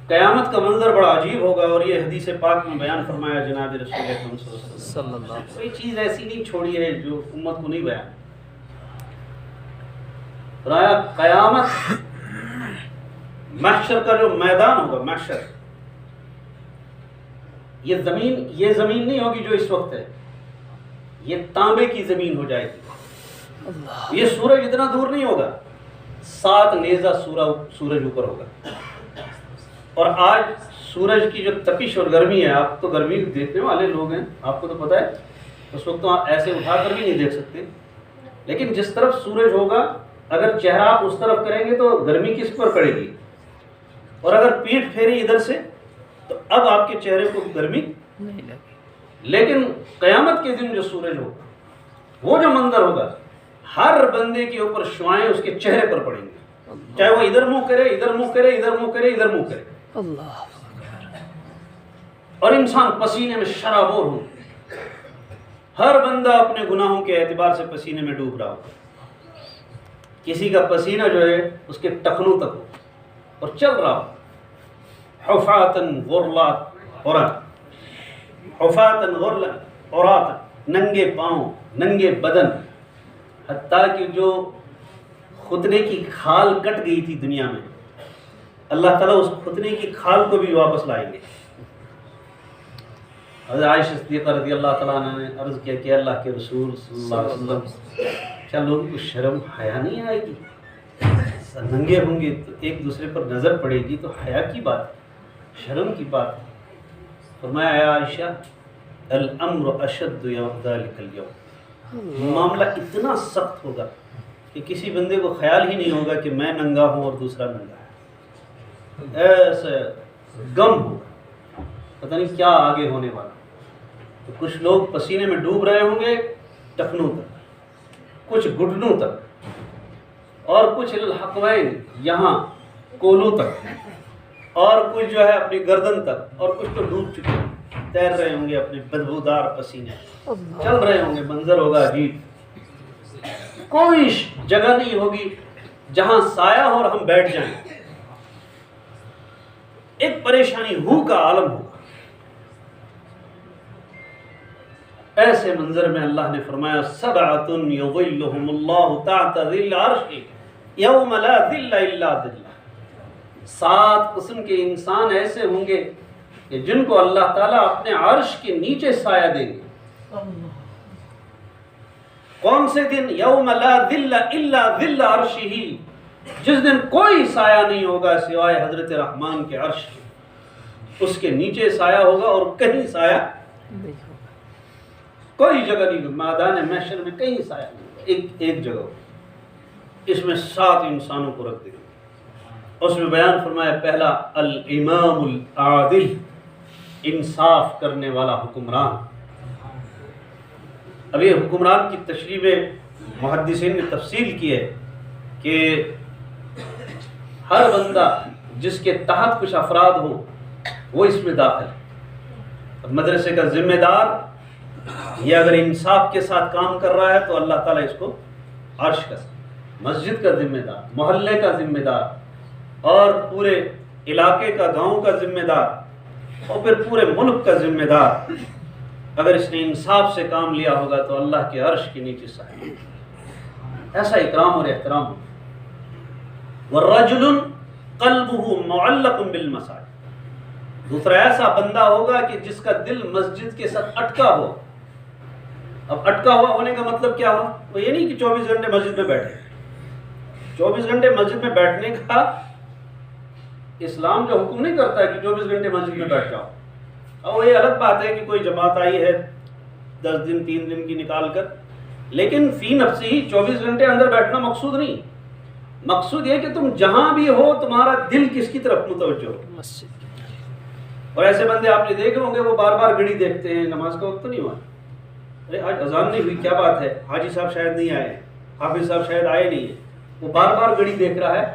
قیامت کا منظر بڑا عجیب ہوگا، اور یہ حدیث پاک میں بیان فرمایا جناب رسول اکرم صلی اللہ علیہ وسلم۔ کوئی چیز ایسی نہیں چھوڑی ہے جو امت کو نہیں بیان فرمایا۔ قیامت محشر کا جو میدان ہوگا، محشر، یہ زمین نہیں ہوگی جو اس وقت ہے، یہ تانبے کی زمین ہو جائے گی۔ یہ سورج اتنا دور نہیں ہوگا، 7 نیزہ سورج اوپر ہوگا۔ اور آج سورج کی جو تپش اور گرمی ہے، آپ تو گرمی دیکھنے والے لوگ ہیں، آپ کو تو پتہ ہے، اس وقت تو آپ ایسے اٹھا کر بھی نہیں دیکھ سکتے، لیکن جس طرف سورج ہوگا اگر چہرہ آپ اس طرف کریں گے تو گرمی کس پر پڑے گی، اور اگر پیٹھ پھیری ادھر سے تو اب آپ کے چہرے کو گرمی نہیں لگے۔ لیکن قیامت کے دن جو سورج ہوگا، وہ جو منظر ہوگا، ہر بندے کے اوپر شعاعیں اس کے چہرے پر پڑیں گے، چاہے وہ ادھر منہ کرے، ادھر منہ کرے، ادھر منہ کرے، ادھر منہ کرے، اور انسان پسینے میں شرابور ہو، ہر بندہ اپنے گناہوں کے اعتبار سے پسینے میں ڈوب رہا ہو۔ کسی کا پسینہ جو ہے اس کے ٹخنوں تک ہو اور چل رہا ہو، حفاتن غرلات حفاتن غرلات، ننگے پاؤں، ننگے بدن، حتیٰ کہ جو ختنے کی کھال کٹ گئی تھی دنیا میں، اللہ تعالیٰ اس ختنے کی کھال کو بھی واپس لائیں گے۔ حضرت عائشہ صدیقہ رضی اللہ تعالیٰ عنہ نے عرض کیا کہ اللہ کے رسول صلی اللہ علیہ وسلم، کیا لوگوں کو شرم حیا نہیں آئے گی؟ ننگے ہوں گے تو ایک دوسرے پر نظر پڑے گی تو حیا کی بات ہے، شرم کی بات ہے۔ فرمایا اے عائشہ، الامر اشد یوم ذلک اليوم، معاملہ اتنا سخت ہوگا کہ کسی بندے کو خیال ہی نہیں ہوگا کہ میں ننگا ہوں اور دوسرا ننگا ہے، ایسا غم ہوگا، پتہ نہیں کیا آگے ہونے والا۔ تو کچھ لوگ پسینے میں ڈوب رہے ہوں گے ٹخنوں تک، کچھ گھٹنوں تک، اور کچھ الحقوین یہاں کولوں تک، اور کچھ جو ہے اپنی گردن تک، اور کچھ تو ڈوب چکے ہیں، تیر رہے ہوں گے اپنے بدبودار پسینے، چل رہے ہوں گے، منظر ہوگا عجیب، کوئی جگہ نہیں ہوگی جہاں سایہ ہو اور ہم بیٹھ جائیں، ایک پریشانی ہو کا عالم ہوگا۔ ایسے منظر میں اللہ نے فرمایا سبعۃ یظلھم اللہ تحت ظل عرشہ یوم لا ظل الا ظلہ، 7 قسم کے انسان ایسے ہوں گے کہ جن کو اللہ تعالیٰ اپنے عرش کے نیچے سایہ دیں گے۔ کون سے دن؟ یوم لا ظل الا ظل عرشہ، جس دن کوئی سایہ نہیں ہوگا سوائے حضرت رحمان کے عرش کے، اس کے نیچے سایہ ہوگا اور کہیں سایہ نہیں ہوگا، کوئی جگہ نہیں، میدان محشر میں کہیں سایہ نہیں ہوگا، ایک جگہ ہوگا۔ اس میں 7 انسانوں کو رکھ دیں گے، اس میں بیان فرمایا پہلا الامام العادل، انصاف کرنے والا حکمران۔ اب یہ حکمران کی تشریح میں محدثین نے تفصیل کی ہے کہ ہر بندہ جس کے تحت کچھ افراد ہوں وہ اس میں داخل ہے۔ اب مدرسے کا ذمہ دار یہ اگر انصاف کے ساتھ کام کر رہا ہے تو اللہ تعالیٰ اس کو عرش کا، مسجد کا ذمہ دار، محلے کا ذمہ دار، اور پورے علاقے کا، گاؤں کا ذمہ دار، اور پھر پورے ملک کا ذمہ دار، اگر اس نے انصاف سے کام لیا ہوگا تو اللہ کے عرش کے نیچے سایہ، ایسا اکرام اور احترام ہوگا۔ وَالرَّجُلٌ قَلْبُهُ مُعَلَّقٌ بِالْمَسَاجِدِ، دوسرا ایسا بندہ ہوگا کہ جس کا دل مسجد کے ساتھ اٹکا ہو۔ اب اٹکا ہوا ہونے کا مطلب کیا ہوا؟ وہ یہ نہیں کہ 24 گھنٹے مسجد میں بیٹھے، 24 گھنٹے مسجد میں بیٹھنے کا اسلام جو حکم نہیں کرتا ہے کہ 24 گھنٹے مسجد میں بیٹھ جاؤ۔ اور یہ الگ بات ہے کہ کوئی جماعت آئی ہے 10 دن 3 دن کی نکال کر، لیکن فی نفسی ہی 24 گھنٹے اندر بیٹھنا مقصود نہیں، مقصود یہ کہ تم جہاں بھی ہو تمہارا دل کس کی طرف متوجہ ہو، مسجد کی۔ اور ایسے بندے آپ نے دیکھے ہوں گے وہ بار بار گھڑی دیکھتے ہیں، نماز کا وقت تو نہیں ہوا، ارے آج اذان نہیں ہوئی، کیا بات ہے، حاجی صاحب شاید نہیں آئے، حافظ صاحب شاید آئے نہیں ہیں، وہ بار بار گھڑی دیکھ رہا ہے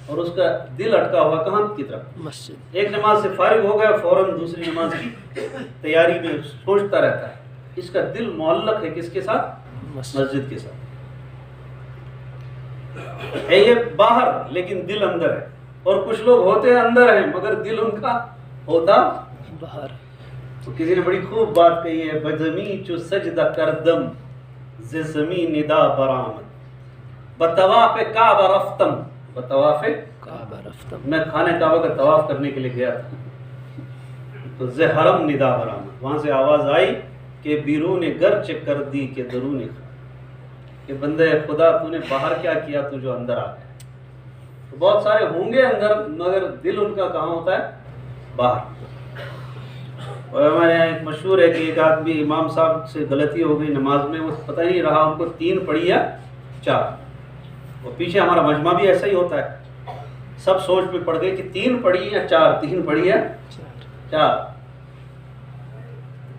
اور اس کا دل اٹکا ہوا کہاں کی طرف، مسجد۔ ایک نماز سے فارغ ہو گیا فوراً دوسری نماز کی تیاری میں سوچتا رہتا ہے، اس کا دل معلق ہے کس کے ساتھ؟ مسجد کے ساتھ ہے، یہ باہر لیکن دل اندر ہے۔ اور کچھ لوگ ہوتے اندر ہیں مگر دل ان کا ہوتا باہر. تو کسی نے بڑی خوب بات کہی ہے، بزمی چو سجدہ کردم ز زمین ندا برآمد، بطواف کعبہ رفتم، بطواف کعبہ رفتم. میں خانہ کعبہ کا طواف کرنے کے لیے گیا تھا تو ز حرم ندا برآمد، وہاں سے آواز آئی کہ بیرون گرچ کر دی کہ درون کہ بندے خدا تو نے باہر کیا کیا، تو جو اندر آ گیا. تو بہت سارے ہوں گے اندر مگر دل ان کا کہاں ہوتا ہے؟ باہر. اور ہمارے یہاں ایک مشہور ہے کہ ایک آدمی امام صاحب سے غلطی ہو گئی نماز میں، وہ پتہ نہیں رہا ان کو 3 پڑھی یا 4. وہ پیچھے ہمارا مجمع بھی ایسا ہی ہوتا ہے، سب سوچ میں پڑ گئے کہ 3 پڑھی یا 4، 3 پڑھی یا 4.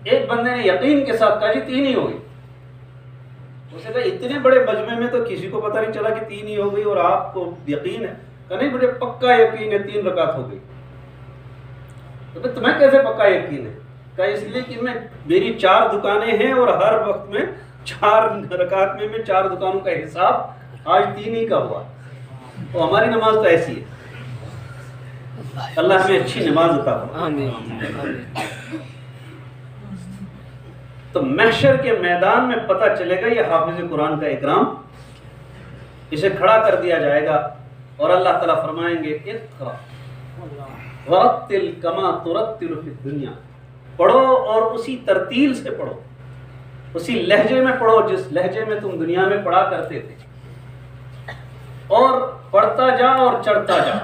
ایک بندے نے یقین کے ساتھ کہا جی 3 ہی ہو گئی. اسے کہا اتنے بڑے مجمع میں تو کسی کو پتہ نہیں چلا کہ 3 ہی ہو گئی اور آپ کو یقین ہے؟ کہ نہیں مجھے پکا یقین ہے 3 رکعت ہو گئی. تو تمہیں کیسے پکا یقین ہے؟ کہ اس لیے کہ میری 4 دکانیں ہیں اور ہر وقت میں 4 رکعت میں 4 دکانوں کا حساب آج 3 ہی کا ہوا. تو ہماری نماز تو ایسی ہے. اللہ ہمیں اچھی نماز عطا فرمائے. آمین. تو محشر کے میدان میں پتہ چلے گا یہ حافظ قرآن کا اکرام. اسے کھڑا کر دیا جائے گا اور اللہ تعالیٰ فرمائیں گے اقرا ورتل کما ترتل فی الدنیا، پڑھو اور اسی ترتیل سے پڑھو، اسی لہجے میں پڑھو جس لہجے میں تم دنیا میں پڑھا کرتے تھے، اور پڑھتا جا اور چڑھتا جا.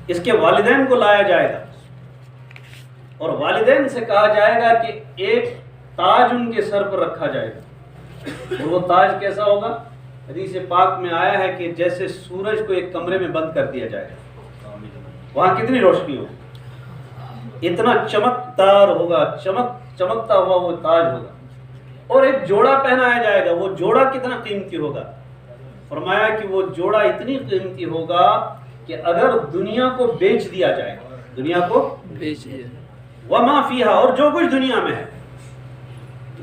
اس کے والدین کو لایا جائے گا اور والدین سے کہا جائے گا کہ ایک تاج ان کے سر پر رکھا جائے گا. اور وہ تاج کیسا ہوگا؟ حدیث پاک میں آیا ہے کہ جیسے سورج کو ایک کمرے میں بند کر دیا جائے گا، وہاں کتنی روشنی ہوگی، اتنا چمکدار ہوگا، چمکتا ہوا وہ تاج ہوگا. اور ایک جوڑا پہنایا جائے گا. وہ جوڑا کتنا قیمتی ہوگا؟ فرمایا کہ وہ جوڑا اتنی قیمتی ہوگا کہ اگر دنیا کو بیچ دیا جائے گا، دنیا کو بیچ دیا، وما فیہا، اور جو کچھ دنیا میں ہے،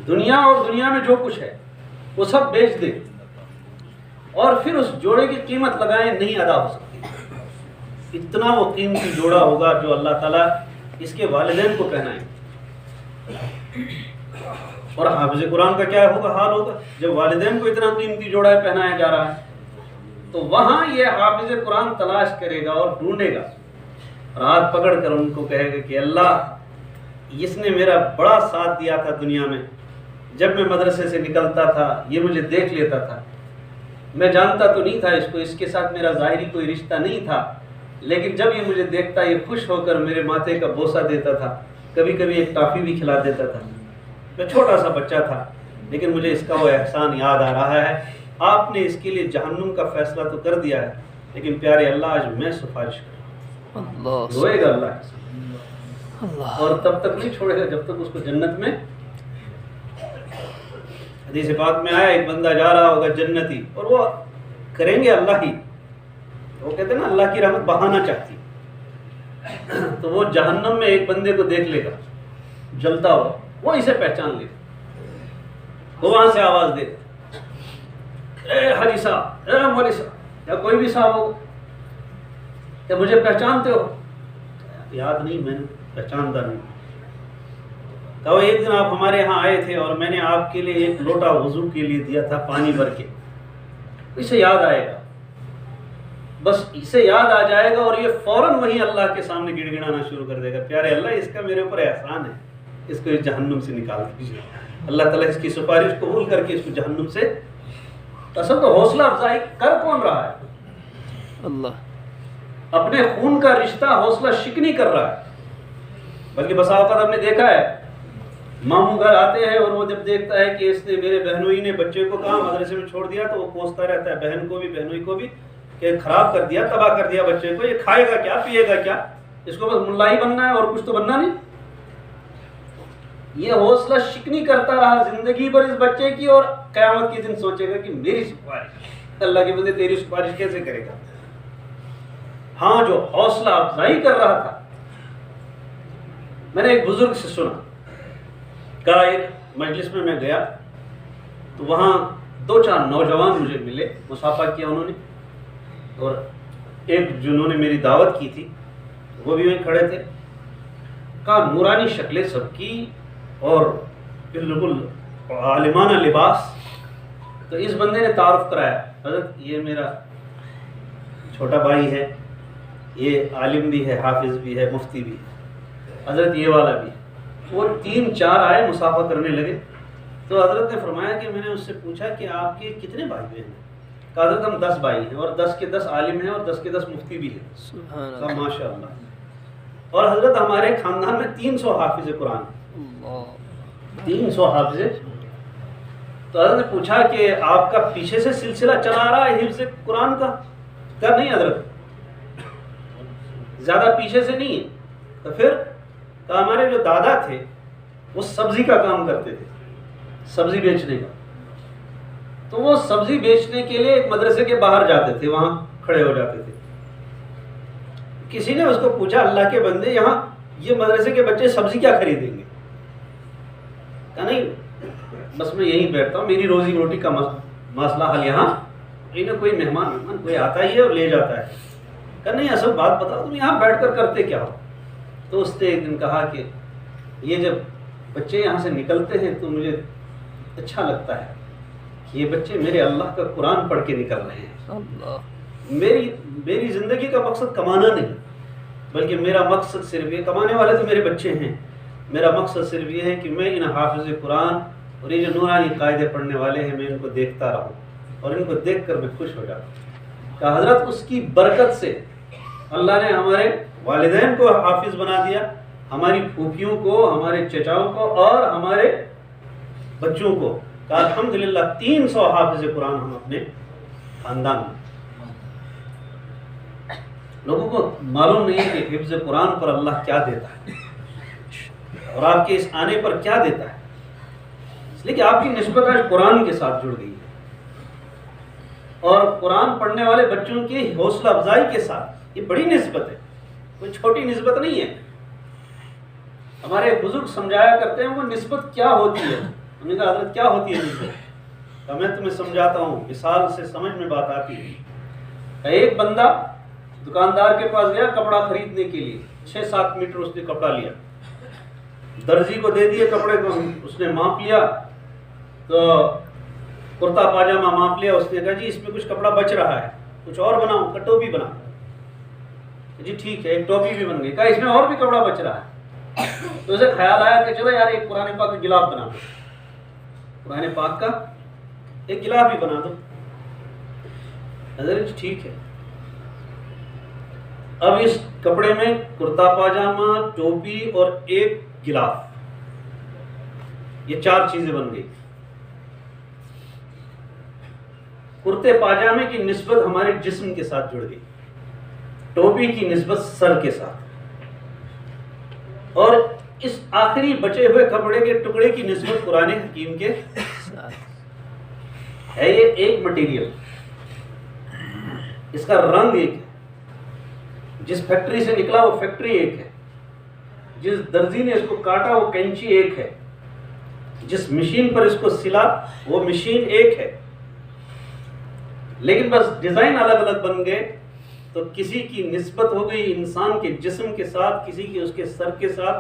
دنیا اور دنیا میں جو کچھ ہے وہ سب بیچ دے اور پھر اس جوڑے کی قیمت لگائیں، نہیں ادا ہو سکتی. اتنا وہ قیمتی جوڑا ہوگا جو اللہ تعالیٰ اس کے والدین کو پہنائیں. اور حافظ قرآن کا کیا ہوگا حال ہوگا جب والدین کو اتنا قیمتی جوڑا پہنایا جا رہا ہے. تو وہاں یہ حافظ قرآن تلاش کرے گا اور ڈھونڈے گا اور ہاتھ پکڑ کر ان کو کہے گا کہ اللہ اس نے میرا بڑا ساتھ دیا تھا دنیا میں، جب میں مدرسے سے نکلتا تھا یہ مجھے دیکھ لیتا تھا، میں جانتا تو نہیں تھا اس کو، اس کے ساتھ میرا ظاہری کوئی رشتہ نہیں تھا، لیکن جب یہ مجھے دیکھتا یہ خوش ہو کر میرے ماتھے کا بوسہ دیتا تھا، کبھی کبھی ایک ٹافی بھی کھلا دیتا تھا. میں چھوٹا سا بچہ تھا لیکن مجھے اس کا وہ احسان یاد آ رہا ہے. آپ نے اس کے لیے جہنم کا فیصلہ تو کر دیا ہے لیکن پیارے اللہ آج میں سفارش کروں. روئے گا اللہ اور تب تک نہیں چھوڑے گا جب تک اس کو جنت میں. حدیث پاک میں آیا ایک بندہ جا رہا ہوگا جنتی اور وہ کریں گے اللہ ہی، وہ کہتے ہیں نا اللہ کی رحمت بہانا چاہتی، تو وہ جہنم میں ایک بندے کو دیکھ لے گا جلتا ہوا، وہ اسے پہچان لے گا. وہ وہاں سے آواز دے گا اے حاجی صاحب، اے مولوی صاحب، یا کوئی بھی صاحب ہو، کیا مجھے پہچانتے ہو؟ یاد نہیں، میں نے پہچانتا نہیں. تو ایک دن آپ ہمارے ہاں آئے تھے اور میں نے آپ کے لیے ایک لوٹا وضو کے لیے دیا تھا پانی بھر کے. اسے یاد آئے گا، بس اسے یاد آ جائے گا اور یہ فوراً وہی اللہ کے سامنے گڑ گڑانا شروع کر دے گا، پیارے اللہ اس کا میرے اوپر احسان ہے، اس کو اس جہنم سے نکال دیجیے. اللہ تعالیٰ اس کی سفارش قبول کر کے اس کو جہنم سے. اصل تو حوصلہ افزائی کر کون رہا ہے؟ اللہ. اپنے خون کا رشتہ حوصلہ شکنی کر رہا ہے. بلکہ بسا اوقات ہم نے دیکھا ہے ماموں گھر آتے ہیں اور وہ جب دیکھتا ہے کہ اس نے میرے بہنوئی نے بچے کو کہاں مدرسے میں چھوڑ دیا تو وہ کوستا رہتا ہے بہن کو بھی بہنوئی کو بھی کہ خراب کر دیا، تباہ کر دیا بچے کو، یہ کھائے گا کیا، پیے گا کیا، اس کو بس ملا ہی بننا ہے اور کچھ تو بننا نہیں. یہ حوصلہ شکنی کرتا رہا زندگی بھر اس بچے کی اور قیامت کے دن سوچے گا کہ میری سفارش، اللہ کے بندے تیری سفارش کیسے کرے گا. ہاں جو حوصلہ افزائی کر رہا تھا. میں نے ایک بزرگ سے سنا، کہا ایک مجلس میں گیا تو وہاں 2-4 نوجوان مجھے ملے، مصافحہ کیا انہوں نے اور ایک جنہوں نے میری دعوت کی تھی وہ بھی وہیں کھڑے تھے. کہا نورانی شکلیں سب کی اور بالکل عالمانہ لباس. تو اس بندے نے تعارف کرایا, حضرت یہ میرا چھوٹا بھائی ہے, یہ عالم بھی ہے, حافظ بھی ہے, مفتی بھی ہے, حضرت یہ والا بھی ہے. وہ 3-4 آئے, مصافحہ کرنے لگے. تو حضرت نے فرمایا کہ میں نے اس سے پوچھا کہ آپ کے کتنے بھائی بہن ہیں؟ کہا حضرت ہم 10 بھائی ہیں اور 10 کے 10 عالم ہیں اور 10 کے 10 مفتی بھی ہیں. سبحان کہا اللہ. ماشاء اللہ. اور حضرت ہمارے خاندان میں 300 حافظ قرآن ہیں. اللہ. 300 حافظ. تو حضرت نے پوچھا کہ آپ کا پیچھے سے سلسلہ چلا آ رہا ہے حفظ قرآن کا؟ کہا نہیں حضرت, زیادہ پیچھے سے نہیں ہے. تو پھر کہا ہمارے جو دادا تھے وہ سبزی کا کام کرتے تھے, سبزی بیچنے کا. تو وہ سبزی بیچنے کے لیے ایک مدرسے کے باہر جاتے تھے, وہاں کھڑے ہو جاتے تھے. کسی نے اس کو پوچھا اللہ کے بندے یہاں یہ مدرسے کے بچے سبزی کیا خریدیں گے؟ کہا نہیں بس میں یہیں بیٹھتا ہوں, میری روزی روٹی کا مسئلہ حل یہاں, انہیں کوئی مہمان کوئی آتا ہی ہے اور لے جاتا ہے. کہا نہیں اصل بات بتاؤ تم یہاں بیٹھ کر کرتے کیا ہو؟ تو اس نے ایک دن کہا کہ یہ جب بچے یہاں سے نکلتے ہیں تو مجھے اچھا لگتا ہے کہ یہ بچے میرے اللہ کا قرآن پڑھ کے نکل رہے ہیں. اللہ. میری زندگی کا مقصد کمانا نہیں, بلکہ میرا مقصد صرف یہ, کمانے والے تو میرے بچے ہیں, میرا مقصد صرف یہ ہے کہ میں ان حافظ قرآن اور یہ جو نورانی قاعدے پڑھنے والے ہیں میں ان کو دیکھتا رہوں اور ان کو دیکھ کر میں خوش ہو جاتا ہوں. کہ حضرت اس کی برکت سے اللہ نے ہمارے والدین کو حافظ بنا دیا, ہماری پھوپھیوں کو, ہمارے چچاؤں کو اور ہمارے بچوں کو. کہ الحمدللہ 300 حافظ قرآن ہم اپنے خاندان میں. لوگوں کو معلوم نہیں ہے کہ حفظ قرآن پر اللہ کیا دیتا ہے اور آپ کے اس آنے پر کیا دیتا ہے, اس لیے کہ آپ کی نسبت آج قرآن کے ساتھ جڑ گئی ہے اور قرآن پڑھنے والے بچوں کی حوصلہ افزائی کے ساتھ. یہ بڑی نسبت ہے, کوئی چھوٹی نسبت نہیں ہے. ہمارے بزرگ سمجھایا کرتے ہیں وہ نسبت کیا ہوتی ہے. انہوں نے کہا حضرت کیا ہوتی ہے نسبت؟ تو میں تمہیں سمجھاتا ہوں, مثال سے سمجھ میں بات آتی ہے. ایک بندہ دکاندار کے پاس گیا کپڑا خریدنے کے لیے, 6-7 میٹر اس نے کپڑا لیا, درزی کو دے دیے کپڑے کو, اس نے ماپ لیا تو کرتا پاجامہ ماپ لیا. اس نے کہا جی اس میں کچھ کپڑا بچ رہا ہے, کچھ اور بناؤں؟ کہ ٹوپی بنا. جی ٹھیک ہے, ایک ٹوپی بھی بن گئی. کہا اس میں اور بھی کپڑا بچ رہا ہے. تو اسے خیال آیا کہ چلو یار ایک قرآن پاک کا گلاف بنا دو, قرآن پاک کا ایک گلاف بھی بنا دو. حضرت ٹھیک ہے. اب اس کپڑے میں کرتا پاجامہ, ٹوپی اور ایک گلاف, یہ 4 چیزیں بن گئی. کرتے پاجامے کی نسبت ہمارے جسم کے ساتھ جڑ گئی, ٹوپی کی نسبت سر کے ساتھ, اور اس آخری بچے ہوئے کپڑے کے ٹکڑے کی نسبت قرآن حکیم کے ہے. یہ ایک مٹیریل, اس کا رنگ ایک ہے, جس فیکٹری سے نکلا وہ فیکٹری ایک ہے, جس درزی نے اس کو کاٹا وہ کینچی ایک ہے, جس مشین پر اس کو سلا وہ مشین ایک ہے, لیکن بس ڈیزائن الگ الگ بن گئے. تو کسی کی نسبت ہو گئی انسان کے جسم کے ساتھ, کسی کی اس کے سر کے ساتھ,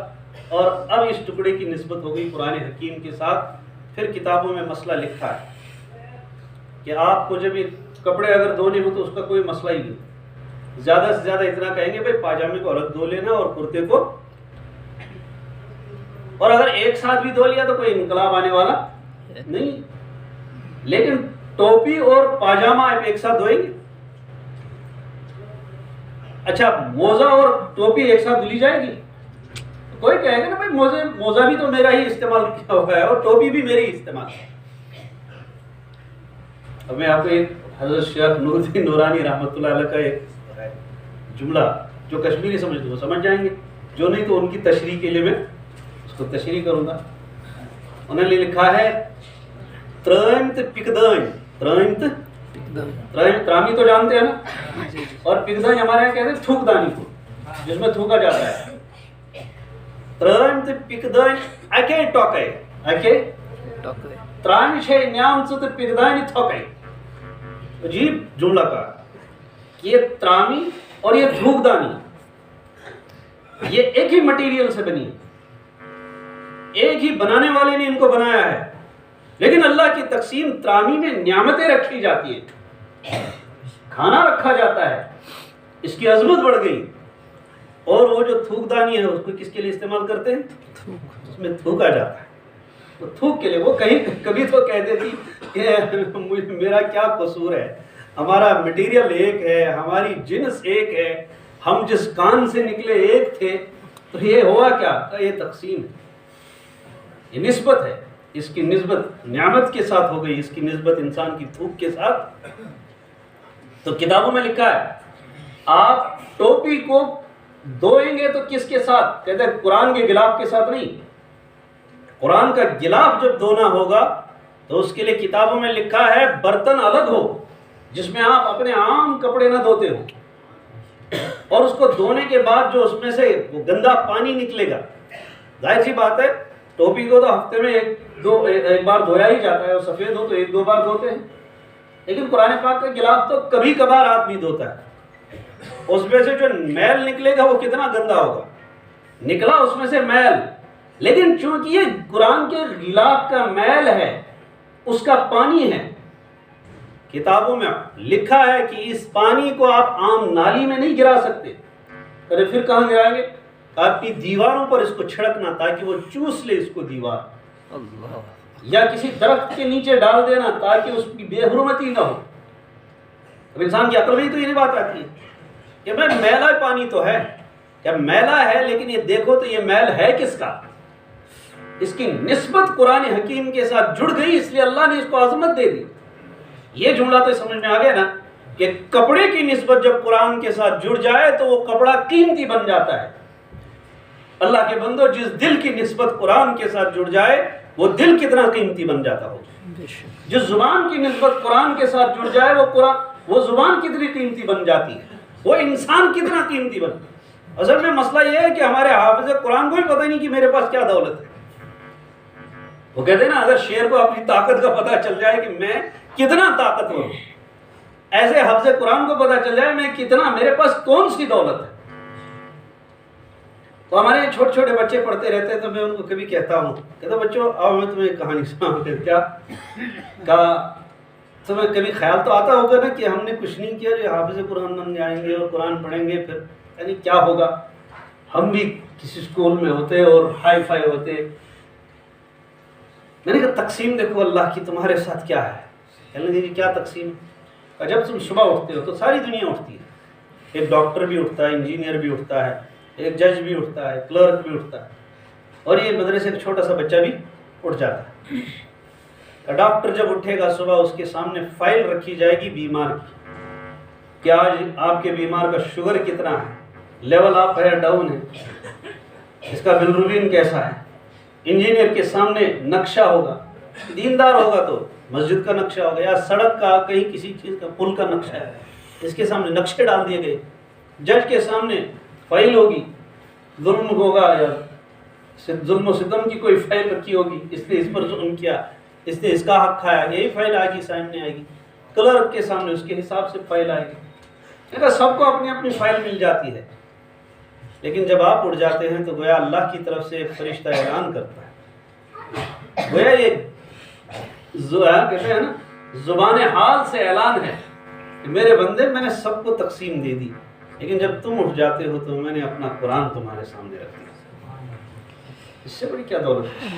اور اب اس ٹکڑے کی نسبت ہو گئی قرآن حکیم کے ساتھ. پھر کتابوں میں مسئلہ لکھا ہے کہ آپ کو جب یہ کپڑے اگر دھونے ہو تو اس کا کوئی مسئلہ ہی نہیں, زیادہ سے زیادہ اتنا کہیں گے بھائی پاجامے کو الگ دھو لینا اور کرتے کو, اور اگر ایک ساتھ بھی دھو لیا تو کوئی انقلاب آنے والا نہیں. لیکن ٹوپی اور پاجامہ آپ ایک ساتھ دھوئیں گے؟ اچھا موزہ اور ٹوپی ایک ساتھ دھلی جائے گی؟ کوئی کہے گا نا بھائی موزہ بھی تو میرا ہی استعمال کیا ہوا ہے اور ٹوپی بھی میری استعمال ہے. اب میں آپ کو ایک حضرت شیخ نور الدین نورانی رحمۃ اللہ علیہ کا ایک جملہ, جو کشمیری سمجھتے وہ سمجھ جائیں گے, جو نہیں تو ان کی تشریح کے لیے میں اس کو تشریح کروں گا. انہوں نے لکھا ہے ترائمت پکدائن, ترائمت ترامی تو جانتے ہیں نا, اور پکدائن ہمارے یہاں کہتے ہیں تھوک دانی کو, جس میں تھوکا جاتا ہے. ترائمت پکدائن اکے ٹوکے, اکے ترامی چھے نیام تے پکدائن تھوکے. عجیب جملہ کا. کہ یہ ترامی اور یہ تھوک دانی یہ ایک ہی مٹیریل سے بنی ہے، ایک ہی بنانے والے نے ان کو بنایا ہے، لیکن اللہ کی تقسیم ترامی میں نعمتیں رکھی جاتی ہیں، کھانا رکھا جاتا ہے، اس کی عظمت بڑھ گئی. اور وہ جو تھوک دانی ہے اس کو کس کے لیے استعمال کرتے ہیں؟ اس میں تھوکا جاتا ہے، وہ تھوک کے لیے. وہ کہیں کبھی تو کہتے تھی کہ میرا کیا قصور ہے، ہمارا مٹیریل ایک ہے، ہماری جنس ایک ہے، ہم جس کان سے نکلے ایک تھے، تو یہ ہوا کیا؟ یہ تقسیم ہے، یہ نسبت ہے. اس کی نسبت نعمت کے ساتھ ہو گئی، اس کی نسبت انسان کی تھوک کے ساتھ. تو کتابوں میں لکھا ہے آپ ٹوپی کو دھوئیں گے تو کس کے ساتھ؟ کہتے ہیں قرآن کے غلاف کے ساتھ نہیں. قرآن کا غلاف جب دھونا ہوگا تو اس کے لیے کتابوں میں لکھا ہے برتن الگ ہو جس میں آپ اپنے عام کپڑے نہ دھوتے ہو، اور اس کو دھونے کے بعد جو اس میں سے وہ گندا پانی نکلے گا. ظاہر سی بات ہے ٹوپی کو تو ہفتے میں ایک بار دھویا ہی جاتا ہے، اور سفید ہو تو ایک دو بار دھوتے ہیں، لیکن قرآن پاک کا غلاف تو کبھی کبھار آدمی دھوتا ہے. اس میں سے جو میل نکلے گا وہ کتنا گندا ہوگا، نکلا اس میں سے میل، لیکن چونکہ یہ قرآن کے غلاف کا میل ہے، اس کا پانی ہے، کتابوں میں لکھا ہے کہ اس پانی کو آپ عام نالی میں نہیں گرا سکتے. ارے پھر کہاں گرائیں گے؟ آپ کی دیواروں پر اس کو چھڑکنا تاکہ وہ چوس لے اس کو دیوار، اللہ، یا کسی درخت کے نیچے ڈال دینا تاکہ اس کی بے حرمتی نہ ہو. اب انسان کی عقل میں تو یہ بات آتی ہے کہ میں میلا پانی تو ہے، کیا میلا ہے، لیکن یہ دیکھو تو یہ میل ہے کس کا؟ اس کی نسبت قرآن حکیم کے ساتھ جڑ گئی، اس لیے اللہ نے اس کو عظمت دے دی. یہ جملہ تو سمجھ میں آ گیا نا کہ کپڑے کی نسبت جب قرآن کے ساتھ جڑ جائے تو وہ کپڑا قیمتی بن جاتا ہے. اللہ کے بندو، جس دل کی نسبت قرآن کے ساتھ جڑ جائے وہ دل کتنا قیمتی بن جاتا ہو. جس زبان کی نسبت قرآن کے ساتھ جڑ جائے وہ زبان کتنی قیمتی بن جاتی ہے، وہ انسان کتنا قیمتی بن. اصل میں مسئلہ یہ ہے کہ ہمارے حافظ قرآن کو بھی پتہ نہیں کہ میرے پاس کیا دولت ہے. وہ کہتے ہیں نا اگر شیر کو اپنی طاقت کا پتہ چل جائے کہ میں کتنا طاقتور ہوں، ایسے حافظ قرآن کو پتہ چل جائے میں کتنا، میرے پاس کون سی دولت ہے. تو ہمارے یہ چھوٹے چھوٹے بچے پڑھتے رہتے ہیں تو میں ان کو کبھی کہتا ہوں، کہتا بچوں آؤ میں تمہیں ایک کہانی سناؤں. کیا کہا؟ تمہیں کبھی خیال تو آتا ہوگا نا کہ ہم نے کچھ نہیں کیا، جو حافظ قرآن بن جائیں گے اور قرآن پڑھیں گے، پھر یعنی کیا ہوگا، ہم بھی کسی اسکول میں ہوتے اور ہائی فائی ہوتے. میں نے کہا تقسیم دیکھو اللہ کی تمہارے ساتھ کیا ہے. کہنے لگے جی کیا تقسیم؟ جب تم صبح اٹھتے ہو تو ساری دنیا اٹھتی ہے، ایک ڈاکٹر بھی اٹھتا ہے، انجینئر بھی اٹھتا ہے، ایک جج بھی اٹھتا ہے، کلرک بھی اٹھتا ہے، اور یہ مدرسے کا چھوٹا سا بچہ بھی اٹھ جاتا ہے. ڈاکٹر جب اٹھے گا صبح اس کے سامنے فائل رکھی جائے گی بیمار کی، کہ آج آپ کے بیمار کا شوگر کتنا ہے، لیول اپ ہے ڈاؤن ہے، اس کا بلروبین کیسا ہے. انجینئر کے سامنے نقشہ ہوگا، دیندار ہوگا تو مسجد کا نقشہ ہوگا یا سڑک کا کہیں کسی چیز کا پل کا نقشہ ہے، اس کے سامنے نقشے ڈال دیے گئے. جج کے سامنے فائل ہوگی، ظلم ہوگا یا ظلم و ستم کی کوئی فائل رکھی ہوگی، اس نے اس پر ظلم کیا، اس نے اس کا حق کھایا، یہی فائل آئے گی، سامنے آئے گی. کلرک کے سامنے اس کے حساب سے فائل آئے گی. سب کو اپنی اپنی فائل مل جاتی ہے، لیکن جب آپ اٹھ جاتے ہیں تو گویا اللہ کی طرف سے ایک فرشتہ اعلان کرتا ہے، گویا یہ کہتے ہیں نا زبان حال سے اعلان ہے کہ میرے بندے میں نے سب کو تقسیم دے دی، لیکن جب تم اٹھ جاتے ہو تو میں نے اپنا قرآن تمہارے سامنے رکھ دیا. اس سے بڑی کیا دولت ہے.